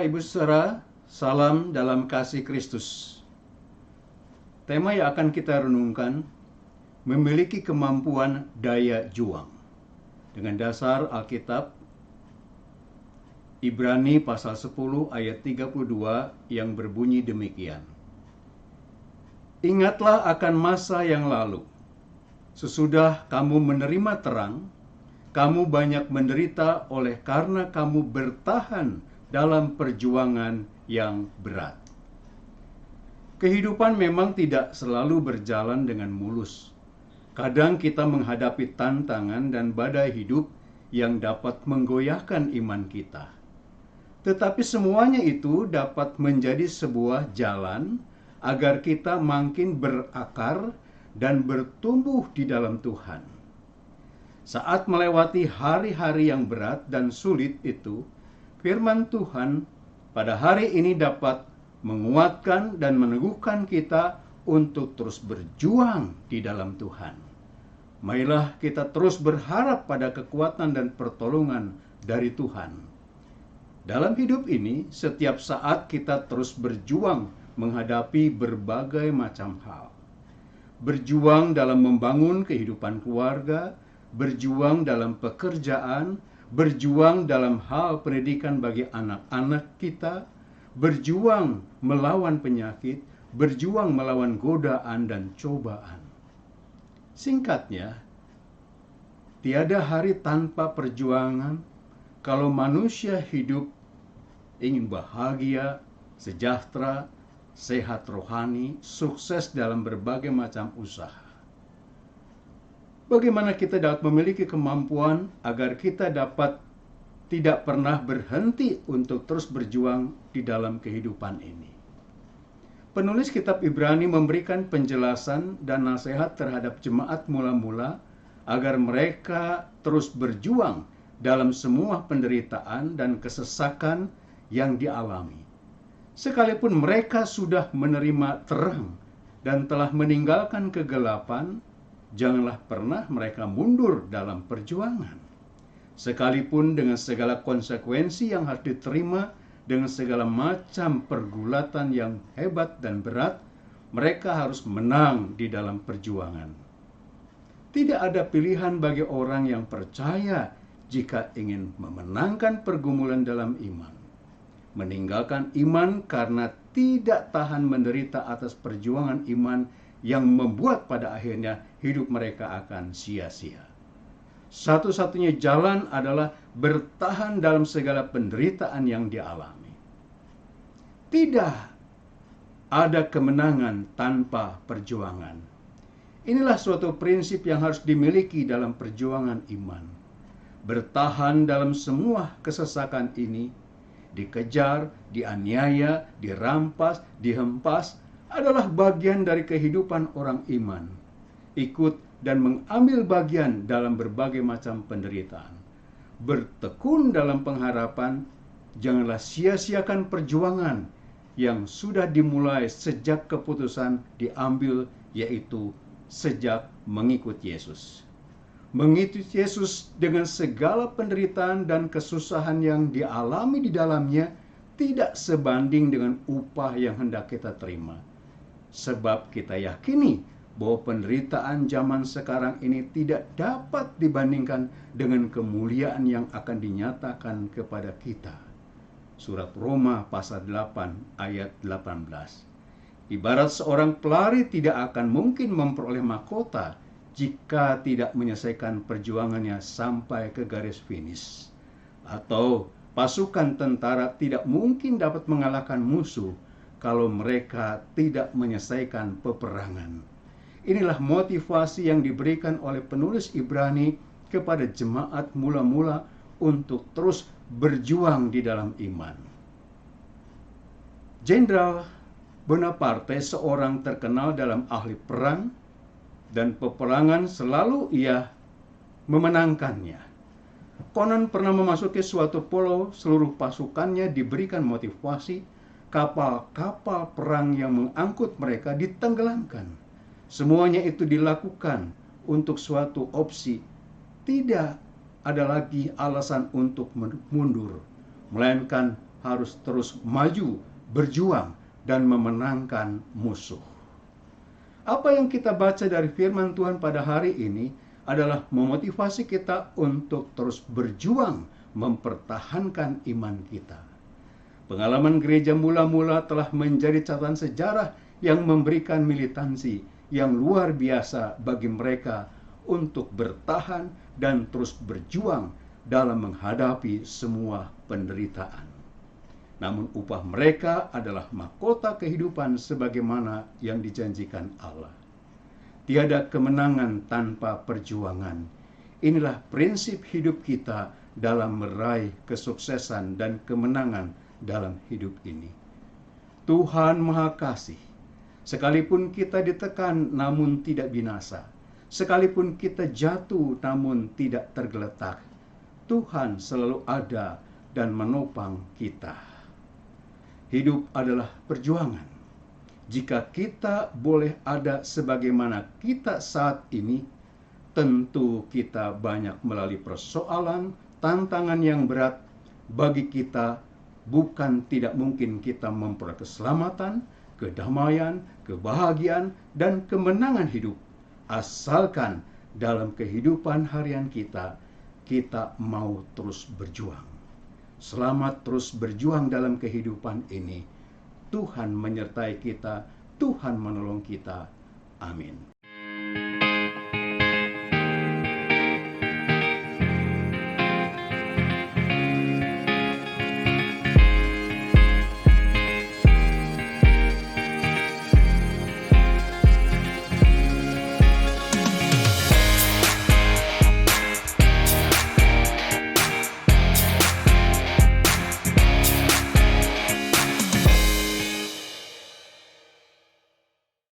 Bapak, Ibu saudara, salam dalam kasih Kristus. Tema yang akan kita renungkan, memiliki kemampuan daya juang. Dengan dasar Alkitab, Ibrani pasal 10 ayat 32 yang berbunyi demikian. Ingatlah akan masa yang lalu. Sesudah kamu menerima terang, kamu banyak menderita oleh karena kamu bertahan dalam perjuangan yang berat. Kehidupan memang tidak selalu berjalan dengan mulus. Kadang kita menghadapi tantangan dan badai hidup yang dapat menggoyahkan iman kita. Tetapi semuanya itu dapat menjadi sebuah jalan agar kita makin berakar dan bertumbuh di dalam Tuhan. Saat melewati hari-hari yang berat dan sulit itu, firman Tuhan pada hari ini dapat menguatkan dan meneguhkan kita untuk terus berjuang di dalam Tuhan. Marilah kita terus berharap pada kekuatan dan pertolongan dari Tuhan. Dalam hidup ini, setiap saat kita terus berjuang menghadapi berbagai macam hal. Berjuang dalam membangun kehidupan keluarga, berjuang dalam pekerjaan, berjuang dalam hal pendidikan bagi anak-anak kita, berjuang melawan penyakit, berjuang melawan godaan dan cobaan. Singkatnya, tiada hari tanpa perjuangan kalau manusia hidup ingin bahagia, sejahtera, sehat rohani, sukses dalam berbagai macam usaha. Bagaimana kita dapat memiliki kemampuan agar kita dapat tidak pernah berhenti untuk terus berjuang di dalam kehidupan ini? Penulis kitab Ibrani memberikan penjelasan dan nasihat terhadap jemaat mula-mula agar mereka terus berjuang dalam semua penderitaan dan kesesakan yang dialami. Sekalipun mereka sudah menerima terang dan telah meninggalkan kegelapan, janganlah pernah mereka mundur dalam perjuangan. Sekalipun dengan segala konsekuensi yang harus diterima, dengan segala macam pergulatan yang hebat dan berat, mereka harus menang di dalam perjuangan. Tidak ada pilihan bagi orang yang percaya jika ingin memenangkan pergumulan dalam iman. Meninggalkan iman karena tidak tahan menderita atas perjuangan iman yang membuat pada akhirnya hidup mereka akan sia-sia. Satu-satunya jalan adalah bertahan dalam segala penderitaan yang dialami. Tidak ada kemenangan tanpa perjuangan. Inilah suatu prinsip yang harus dimiliki dalam perjuangan iman. Bertahan dalam semua kesesakan ini, dikejar, dianiaya, dirampas, dihempas, adalah bagian dari kehidupan orang iman. Ikut dan mengambil bagian dalam berbagai macam penderitaan. Bertekun dalam pengharapan, janganlah sia-siakan perjuangan yang sudah dimulai sejak keputusan diambil, yaitu sejak mengikut Yesus. Mengikut Yesus dengan segala penderitaan dan kesusahan yang dialami di dalamnya tidak sebanding dengan upah yang hendak kita terima. Sebab kita yakini bahwa penderitaan zaman sekarang ini tidak dapat dibandingkan dengan kemuliaan yang akan dinyatakan kepada kita. Surat Roma pasal 8 ayat 18. Ibarat seorang pelari tidak akan mungkin memperoleh mahkota jika tidak menyelesaikan perjuangannya sampai ke garis finish. Atau pasukan tentara tidak mungkin dapat mengalahkan musuh kalau mereka tidak menyelesaikan peperangan. Inilah motivasi yang diberikan oleh penulis Ibrani kepada jemaat mula-mula untuk terus berjuang di dalam iman. Jenderal Bonaparte, seorang terkenal dalam ahli perang dan peperangan, selalu ia memenangkannya. Konon pernah memasuki suatu pulau, seluruh pasukannya diberikan motivasi, kapal-kapal perang yang mengangkut mereka ditenggelamkan. Semuanya itu dilakukan untuk suatu opsi. Tidak ada lagi alasan untuk mundur, melainkan harus terus maju, berjuang, dan memenangkan musuh. Apa yang kita baca dari firman Tuhan pada hari ini adalah memotivasi kita untuk terus berjuang mempertahankan iman kita. Pengalaman gereja mula-mula telah menjadi catatan sejarah yang memberikan militansi yang luar biasa bagi mereka untuk bertahan dan terus berjuang dalam menghadapi semua penderitaan. Namun upah mereka adalah mahkota kehidupan sebagaimana yang dijanjikan Allah. Tiada kemenangan tanpa perjuangan. Inilah prinsip hidup kita dalam meraih kesuksesan dan kemenangan dalam hidup ini. Tuhan Maha Kasih. Sekalipun kita ditekan namun tidak binasa, sekalipun kita jatuh namun tidak tergeletak, Tuhan selalu ada dan menopang kita. Hidup adalah perjuangan. Jika kita boleh ada sebagaimana kita saat ini, tentu kita banyak melalui persoalan, tantangan yang berat bagi kita. Bukan tidak mungkin kita memperoleh keselamatan, kedamaian, kebahagiaan, dan kemenangan hidup. Asalkan dalam kehidupan harian kita mau terus berjuang. Selamat terus berjuang dalam kehidupan ini. Tuhan menyertai kita, Tuhan menolong kita. Amin.